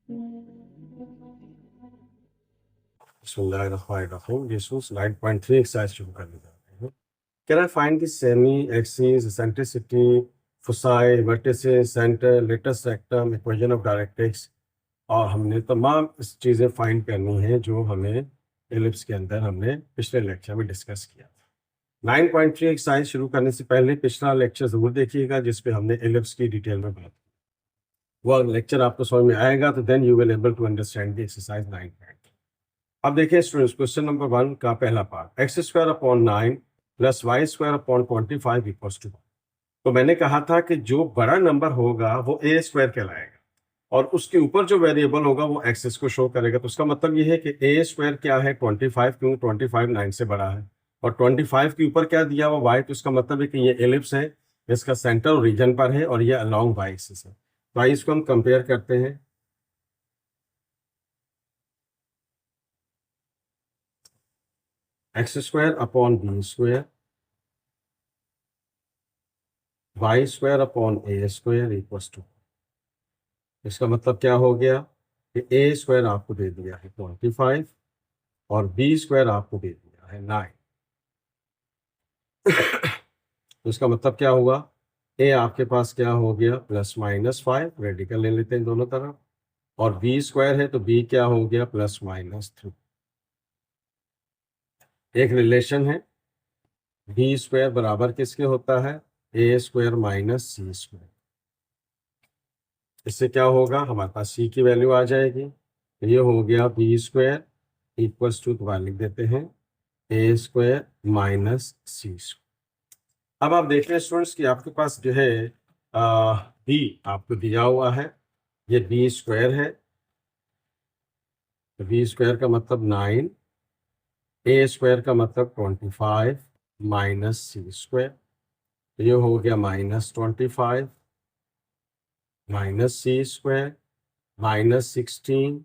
Bismillahirrahmanirrahim. ये slide point 3 exercise शुरू करने जा रहे हैं. Can I find the semi axis, eccentricity, foci, vertices, center, latus rectum, equation of directrix. और हमने तमाम चीज़ें फाइंड करनी है जो हमें एलिप्स के अंदर हमने पिछले लेक्चर में डिस्कस किया था. 9.3 एक्सरसाइज शुरू करने से पहले पिछला लेक्चर ज़रूर देखिएगा जिसपे हमने एलिप्स की डिटेल में बात की. वो लेक्चर आपको समझ में आएगा तो then you will able to understand the exercise 9.3. अब देखिए स्टूडेंट्स, क्वेश्चन नंबर 1 का पहला पार्ट, X square upon 9 plus Y square upon 25 equals to. तो मैंने कहा था कि जो बड़ा नंबर होगा वो ए स्क्वायर कहलाएगा और उसके ऊपर जो वेरिएबल होगा वो एक्सेस को शो करेगा. तो उसका मतलब ये है कि ए स्क्वायर क्या है 25, क्यों 25 9 से बड़ा है और 25 के ऊपर क्या दिया हुआ वाई. तो इसका मतलब है कि ये एलिप्स है, इसका सेंटर रीजन पर है और ये अलोंग वाई एक्सिस है. तो आइए इसको हम कंपेयर करते हैं. X square upon B square, Y square upon A square equals to. इसका मतलब क्या हो गया कि ए स्क्वायर आपको दे दिया है 25 और बी स्क्वायर आपको दे दिया है 9. तो इसका मतलब क्या हुआ, ए आपके पास क्या हो गया +-5, रेडिकल ले लेते हैं दोनों तरफ, और बी स्क्वायर है तो बी क्या हो गया +-3. एक रिलेशन है, बी स्क्वायर बराबर किसके होता है, ए स्क्वायर माइनस सी स्क्वायर. इससे क्या होगा, हमारे पास सी की वैल्यू आ जाएगी. ये हो गया बी स्क्वायर इक्वल्स टू, दोबारा लिख देते हैं, ए स्क्वायर माइनस सी स्क्वायर. अब आप देख रहे हैं स्टूडेंट्स कि आपके पास जो है बी आपको दिया हुआ है, ये बी स्क्वायर है. तो बी स्क्वायर का मतलब 9, ए स्क्वायर का मतलब 25 माइनस सी स्क्वायर. तो ये हो गया -25 माइनस सी स्क्वायर -16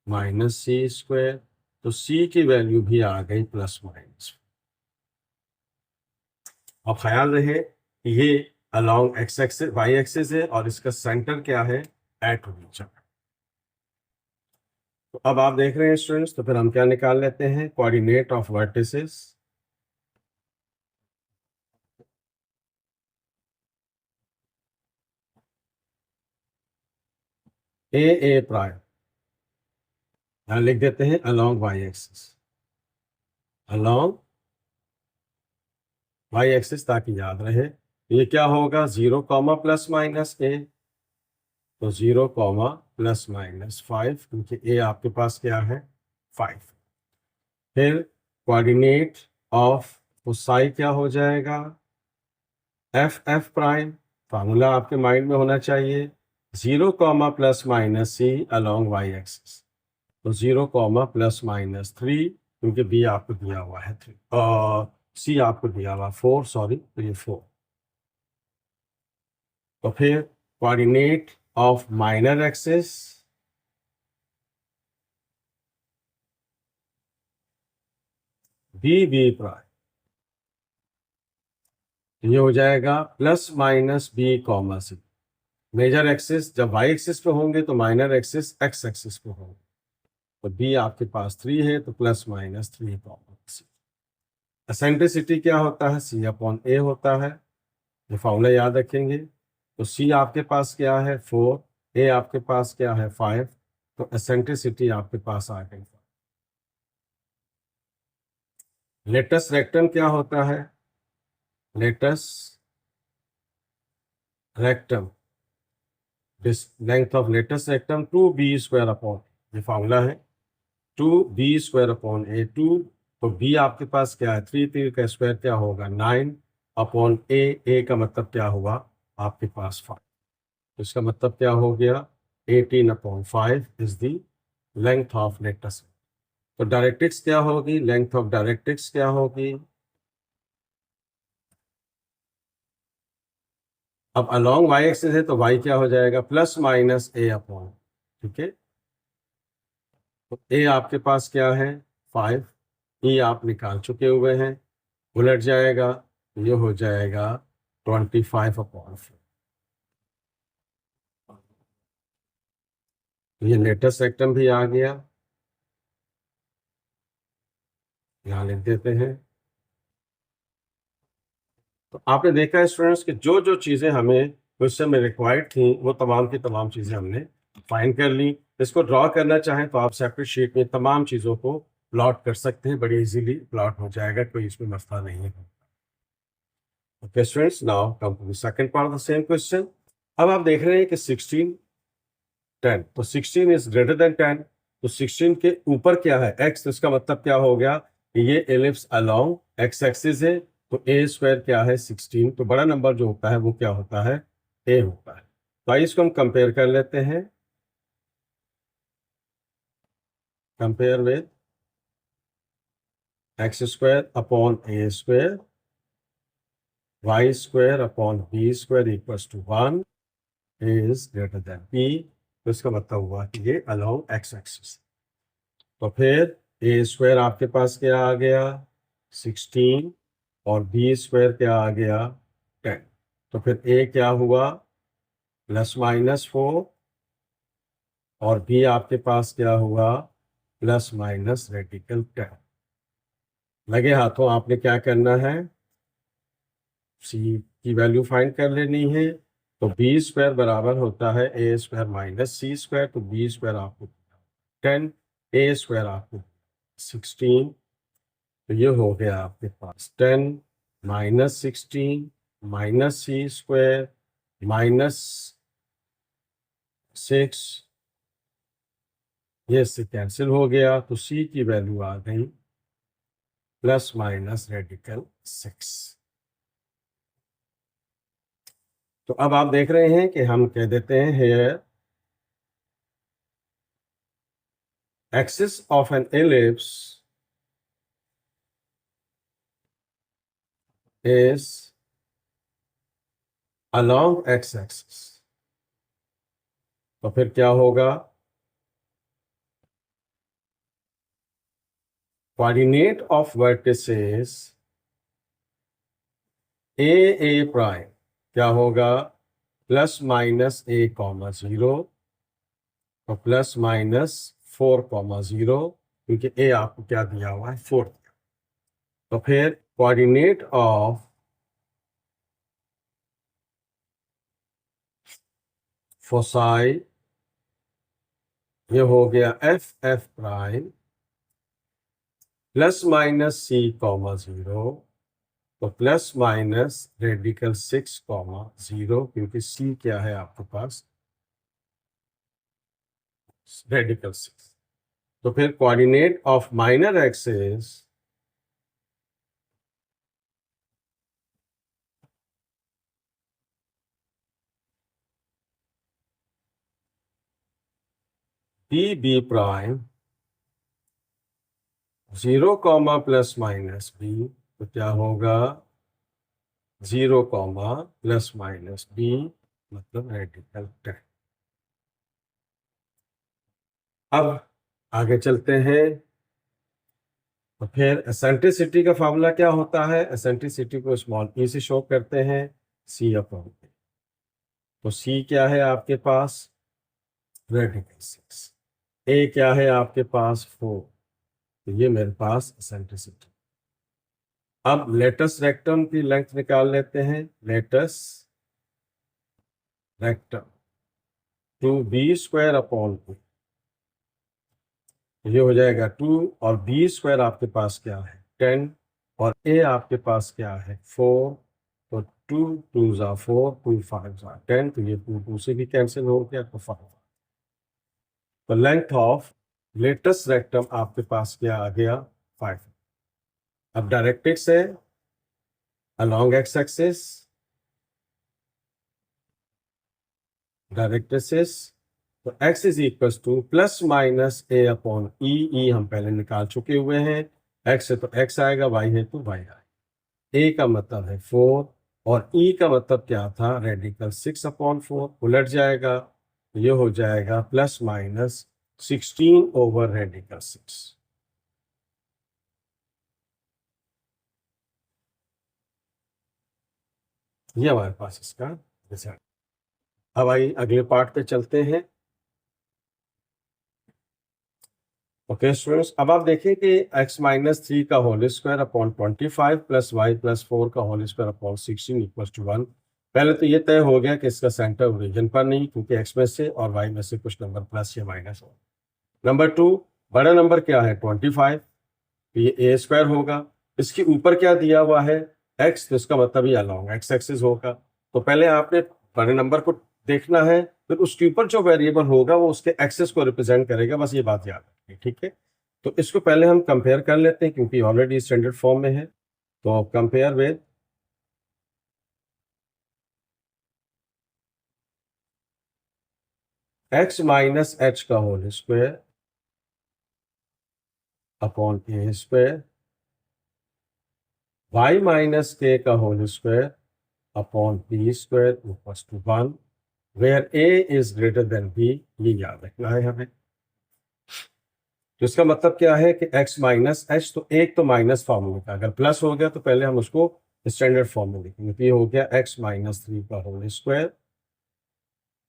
माइनस सी स्क्वायर. तो सी की वैल्यू भी आ गई +-. अब ख्याल रहे कि ये along x axis Y axis है और इसका सेंटर क्या है एट रीजन. तो अब आप देख रहे हैं स्टूडेंट्स, तो फिर हम क्या निकाल लेते हैं, coordinate of vertices. A prime यहाँ लिख देते हैं along Y axis, along Y axis, ताकि याद रहे. ये क्या होगा 0, ±a. तो 0, ±5, क्योंकि ए आपके पास क्या है 5. फिर कोऑर्डिनेट ऑफ फोसाई क्या हो जाएगा, एफ प्राइम. फार्मूला आपके माइंड में होना चाहिए 0, ±c अलोंग वाई एक्सिस. तो 0, ±3, क्योंकि बी आपको दिया हुआ है 3 और सी आपको दिया हुआ 4, सॉरी, तो ये 4. तो फिर coordinate of minor axis, B prime. ये हो जाएगा ±b, मेजर एक्सिस जब वाई एक्सिस पे होंगे तो माइनर एक्सिस एक्स एक्सिस पे होंगे. तो बी आपके पास 3 है तो +-3, एसेंट्रिसिटी क्या होता है, सी अपॉन ए होता है. ये फॉर्मूला याद रखेंगे. तो सी आपके पास क्या है 4, ए आपके पास क्या है 5, तो एसेंट्रिसिटी आपके पास आ गई. लेटस रेक्टम क्या होता है, latus rectum, length of latus rectum 2b² upon, ये फॉर्मूला है 2b² अपॉन a2. तो b आपके पास क्या है 3 का स्क्वायर क्या होगा 9 अपॉन a का मतलब क्या हुआ आपके पास 5. तो इसका मतलब क्या हो गया 18 upon 5 is the length of latus. तो डायरेक्ट्रिक्स क्या होगी, लेंथ ऑफ डायरेक्ट्रिक्स क्या होगी. अब अलोंग वाई एक्सिस है तो वाई क्या हो जाएगा +-a अपॉन, ठीक है. तो ए आपके पास क्या है 5, ई आप निकाल चुके हुए हैं, उलट जाएगा, ये हो जाएगा 25 अपॉन 4. ये लेटेस्ट रेक्टम भी आ गया, यहाँ लिख देते हैं। तो आपने देखा है स्टूडेंट्स कि जो जो चीज़ें हमें क्वेश्चन में रिक्वायर्ड थी वो तमाम की तमाम चीज़ें हमने फाइंड कर ली। इसको ड्रॉ करना चाहें तो आप सेपरेट शीट में तमाम चीज़ों को प्लॉट कर सकते हैं, बड़ी इजीली प्लॉट हो जाएगा, कोई इसमें मसला नहीं है। Okay students, now come to the second part of the same question. अब आप देख रहे हैं कि 16 10, तो 16 इज ग्रेटर देन 10, तो 16 के ऊपर क्या है x, तो इसका मतलब क्या हो गया कि ये एलिप्स अलोंग x एक्सिस है, तो a स्क्वायर क्या है 16, तो बड़ा नंबर जो होता है वो क्या होता है a होता है। तो आइए इसको हम कंपेयर कर लेते हैं, compare with x square upon a square, y square upon b square equals to 1 is greater than p, तो इसका मतलब हुआ कि ये अलोंग x एक्सिस। तो फिर ए स्क्वायर आपके पास क्या आ गया 16 और बी स्क्वायर क्या आ गया 10, तो फिर ए क्या हुआ ±4 और बी आपके पास क्या हुआ ±10। लगे हाथों आपने क्या करना है, सी की वैल्यू फाइंड कर लेनी है। तो बी स्क्वायर बराबर होता है ए स्क्वायर माइनस सी स्क्वायर, तो बी स्क्वायर आपको 10, ए स्क्वायर आपको 16, तो ये हो गया आपके पास 10 -16 माइनस सी स्क्वायर -6, ये इससे कैंसिल हो गया, तो सी की वैल्यू आ गई ±6। तो अब आप देख रहे हैं कि हम कह देते हैं here axis of an ellipse is along x axis, तो फिर क्या होगा, coordinate of vertices A prime क्या होगा ±a,0, और ±4,0, क्योंकि ए आपको क्या दिया हुआ है 4। तो फिर कोऑर्डिनेट ऑफ फोसाई ये हो गया एफ प्राइम ±c,0, तो ±6,0, क्योंकि सी क्या है आपके पास रेडिकल 6। तो फिर coordinate of minor axis B prime 0, ±b, तो क्या होगा 0, ±b, मतलब रेडिकल 10। अब आगे चलते हैं। तो फिर एसेंट्रिसिटी का फार्मूला क्या होता है, एसेंट्रिसिटी को स्मॉल ई से शो करते हैं c/a। तो c क्या है आपके पास रेडिकल 6, a क्या है आपके पास 4, तो ये मेरे पास एसेंट्रिसिटी। अब लेटस रेक्टम की लेंथ निकाल लेते हैं, लेटस रेक्टम 2b² अपॉन 2, ये हो जाएगा 2, और बी स्क्वायर आपके पास क्या है 10, और ए आपके पास क्या है 4, तो 2 2 ज़ा 4, 2 5 ज़ा 10, तो ये 2 2 से भी कैंसिल हो गया, तो 5। तो लेंथ ऑफ लेटेस्ट रेक्टम आपके पास क्या आ गया 5। अब डायरेक्ट्रिक्स है अलोंग एक्स एक्सिस, डायरेक्ट्रिक्स, तो x is equal to ±a/e, हम पहले निकाल चुके हुए हैं, x है तो x आएगा, y है तो y आएगा। a का मतलब है 4 और e का मतलब क्या था रेडिकल 6/4, उलट जाएगा, तो ये हो जाएगा ±16 ओवर रेडिकल 6। ये हमारे पास इसका रिजल्ट। अब आइए अगले पार्ट पे चलते हैं। ओके स्टूडेंट्स, अब आप देखें कि x माइनस 3 का whole square upon 25 plus y plus 4 का whole square upon 16 equal to 1। पहले तो ये तय हो गया कि इसका सेंटर ओरिजिन पर नहीं, क्योंकि x में से और y में से कुछ नंबर प्लस या माइनस हो। नंबर 2, बड़ा नंबर क्या है 25, तो ये ए स्क्वायर होगा। इसके ऊपर क्या दिया हुआ है x, तो इसका मतलब ये अलोंग x एक्सिस होगा। तो पहले आपने बड़े नंबर को देखना है, फिर उसके ऊपर जो वेरिएबल होगा वो उसके एक्सेस को रिप्रेजेंट करेगा, बस ये बात याद रखिए, ठीक है। तो इसको पहले हम कंपेयर कर लेते हैं, क्योंकि ऑलरेडी स्टैंडर्ड फॉर्म में है। तो compare with x minus h का होल स्क्वायर अपॉन ए स्क्वायर, y माइनस के का whole square upon B square equal to 1, where a is greater than b। ये याद रखना है हमें। तो इसका मतलब क्या है कि x माइनस एच, तो एक तो माइनस फॉर्मूले का, अगर प्लस हो गया तो पहले हम उसको स्टैंडर्ड फॉर्म में लिखेंगे। तो ये हो गया x माइनस 3 का होल स्क्वायर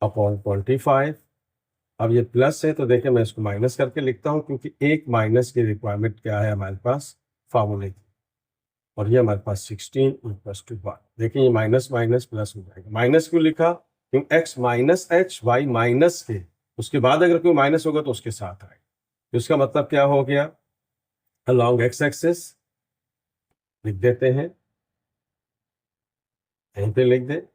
अपॉन 25। अब ये प्लस है तो देखिए मैं इसको माइनस करके लिखता हूँ, क्योंकि एक माइनस की रिक्वायरमेंट क्या है हमारे पास फार्मूले की, और ये हमारे पास 16 इक्वल्स टू 1। देखिए ये माइनस माइनस प्लस हो जाएगा। माइनस क्यों लिखा, क्योंकि x minus h y minus k, उसके बाद अगर कोई माइनस होगा तो उसके साथ आएगा। तो इसका मतलब क्या हो गया, अलोंग x एक्सिस लिख देते हैं, यहीं पे लिख दे।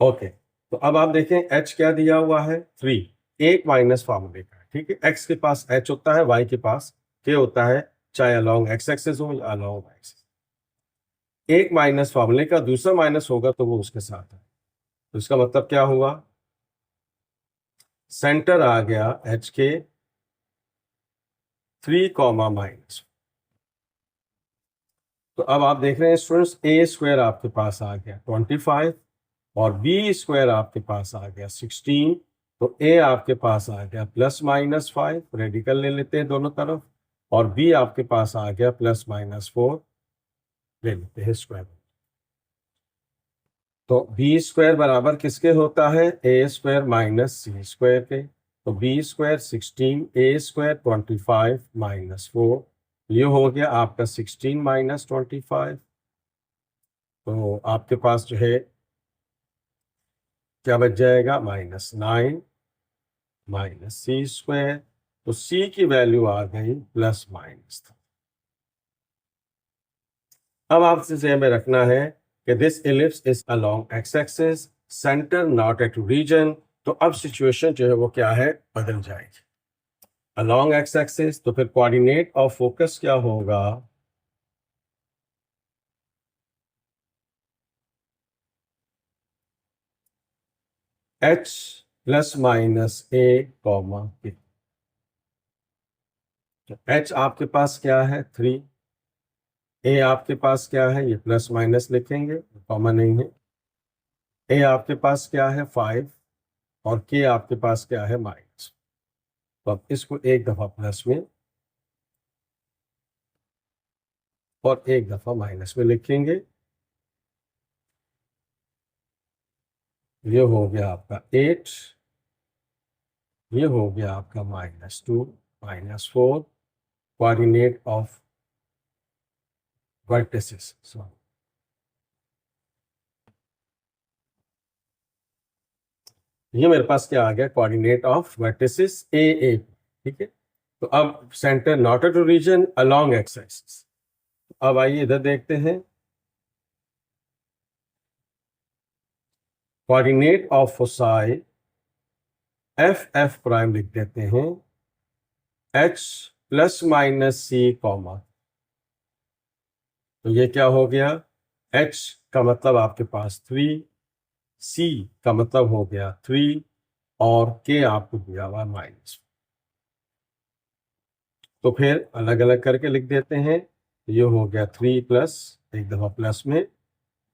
ओके, तो अब आप देखें h क्या दिया हुआ है 3, एक माइनस फार्मूले का, ठीक है। x के पास h होता है, y के पास k होता है, चाहे अलोंग x एक्सिस हो या अलोंग y एक्सिस। एक माइनस फार्मूले का, दूसरा माइनस होगा तो वो उसके साथ है। तो इसका मतलब क्या हुआ, सेंटर आ गया h के 3 कॉमा माइनस। तो अब आप देख रहे हैं स्टूडेंट्स, ए स्क्वायर आपके पास आ गया 25 और बी स्क्वायर आपके पास आ गया 16। तो ए आपके पास आ गया प्लस माइनस 5, रेडिकल ले लेते हैं दोनों तरफ, और बी आपके पास आ गया प्लस माइनस 4, ले लेते हैं स्क्वायर। तो बी स्क्वायर बराबर किसके होता है, ए स्क्वायर माइनस सी स्क्वायर के। तो बी स्क्वायर 16, ए स्क्वायर 25 माइनस 4, ये हो गया आपका 16 माइनस 25। तो आपके पास जो है क्या बच जाएगा, -9 माइनस सी स्क्वायर। तो सी की वैल्यू आ गई प्लस माइनस। अब आपसे ध्यान में रखना है कि this ellipse is along x axis, centre not at origin. तो अब सिचुएशन जो है वो क्या है, बदल जाएगी। अलोंग एक्स एक्सिस, तो फिर कोऑर्डिनेट ऑफ फोकस क्या होगा, एच प्लस माइनस ए कॉमा के। एच आपके पास क्या है 3, ए आपके पास क्या है, ये प्लस माइनस लिखेंगे, कॉमन नहीं है। ए आपके पास क्या है 5, और के आपके पास क्या है माइनस। तो अब इसको एक दफा प्लस में और एक दफा माइनस में लिखेंगे। ये हो गया आपका 8, ये हो गया आपका -2 -4, कोऑर्डिनेट ऑफ वर्टिसेस। ये मेरे पास क्या आ गया, कोऑर्डिनेट ऑफ वर्टिसेस ए, ठीक है। तो अब centre not at origin along x axis. अब आइए इधर देखते हैं, coordinate of foci F prime लिख देते हैं, h plus minus c comma. तो ये क्या हो गया, एच का मतलब आपके पास 3, सी का मतलब हो गया 3, और के आपको दिया हुआ माइनस। तो फिर अलग अलग करके लिख देते हैं। ये हो गया 3 प्लस, एक दफा प्लस में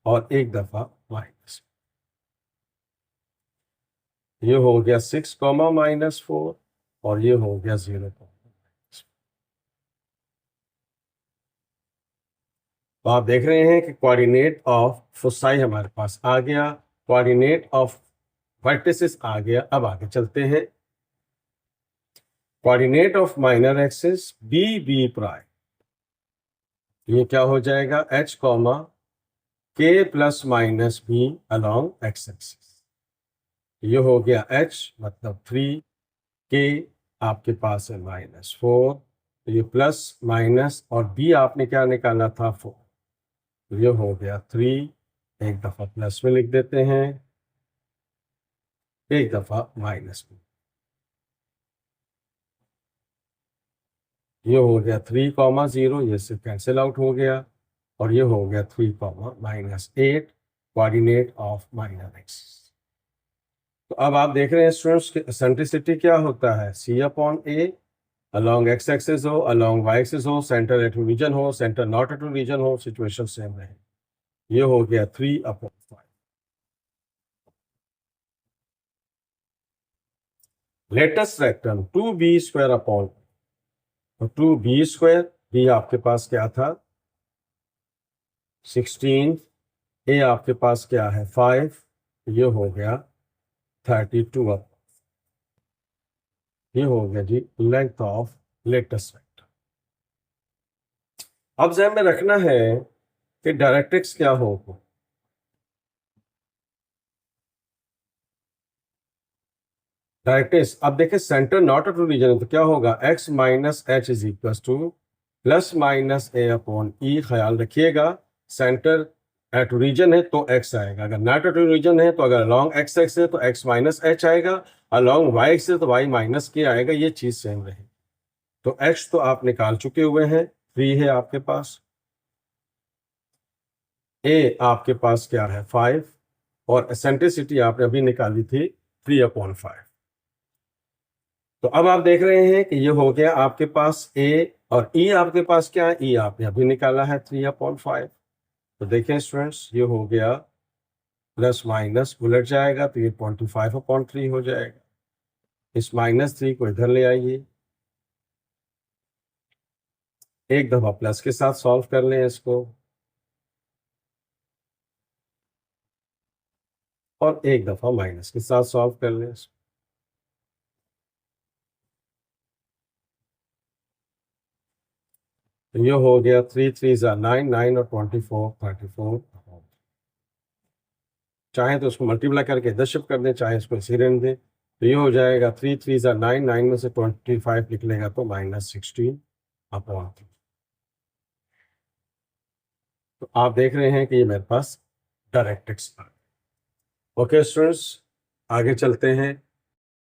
और एक दफा माइनस। ये हो गया 6 कॉमा -4, और ये हो गया 0 कॉमा। तो आप देख रहे हैं कि कोऑर्डिनेट ऑफ फोसाई हमारे पास आ गया, कोऑर्डिनेट ऑफ वर्टिसेस आ गया। अब आगे चलते हैं, coordinate of minor axis B prime, ये क्या हो जाएगा, h comma k plus minus B along x axis. ये हो गया h मतलब 3, k आपके पास है -4, तो ये प्लस माइनस और b आपने क्या निकाला था 4, तो ये हो गया 3, एक दफा प्लस में लिख देते हैं, एक दफा माइनस में। ये हो गया 3,0, ये से कैंसिल आउट हो गया, और ये हो गया 3,-8 कोऑर्डिनेट ऑफ माइनर एक्स। तो अब आप देख रहे हैं स्टूडेंट्स कि एसेंट्रिसिटी क्या होता है, C/A अलॉन्ग एक्स एक्सिस हो, अलॉन्ग वाई एक्सिस हो, सेंटर एट रीजन हो, सेंटर नॉट एट रीजन हो, सिचुएशन सेम रहे। ये हो गया 3/5। लेटेस्ट रेक्टम 2b² तो 2b², b आपके पास क्या था 16, a आपके पास क्या है 5, ये हो गया 32। ये हो गया जी लेंथ ऑफ लेटेस्ट वेक्टर। अब ध्यान में रखना है कि डायरेक्ट्रिक्स क्या होगा। डायरेक्ट्रिक्स अब देखिए सेंटर नॉट एट रीजन है तो क्या होगा, x minus h is equal to plus minus a upon e. ख्याल रखिएगा सेंटर एट रीजन है तो x आएगा, अगर नॉट एट रीजन है तो अगर लॉन्ग x एक्स है तो x माइनस एच आएगा, और लॉन्ग y एक्स है तो y माइनस के आएगा, ये चीज सेम रहे। तो h तो आप निकाल चुके हुए हैं, 3 है आपके पास, a आपके पास क्या है 5, और एसेंट्रिसिटी आपने अभी निकाली थी 3/5। तो अब आप देख रहे हैं कि ये हो गया आपके पास a, और e आपके पास क्या है, e आपने अभी निकाला है 3/5। तो देखें स्टूडेंट्स ये हो गया प्लस माइनस उलट जाएगा तो ये 25/3 हो जाएगा। इस -3 को इधर ले आइए, एक दफा प्लस के साथ सॉल्व कर लें इसको, और एक दफा माइनस के साथ सॉल्व कर लें इसको। तो ये हो गया 3 3 9 9 और 24 34। चाहे तो उसको मल्टीप्लाई करके इधर शिफ्ट कर दें, चाहे इसको इसी रहने दें। तो ये हो जाएगा 3 3 9 9 में से 25 निकलेगा तो -16/3। तो आप देख रहे हैं कि ये मेरे पास डायरेक्ट्रिक्स आ गई। ओके स्टूडेंट्स, आगे चलते हैं।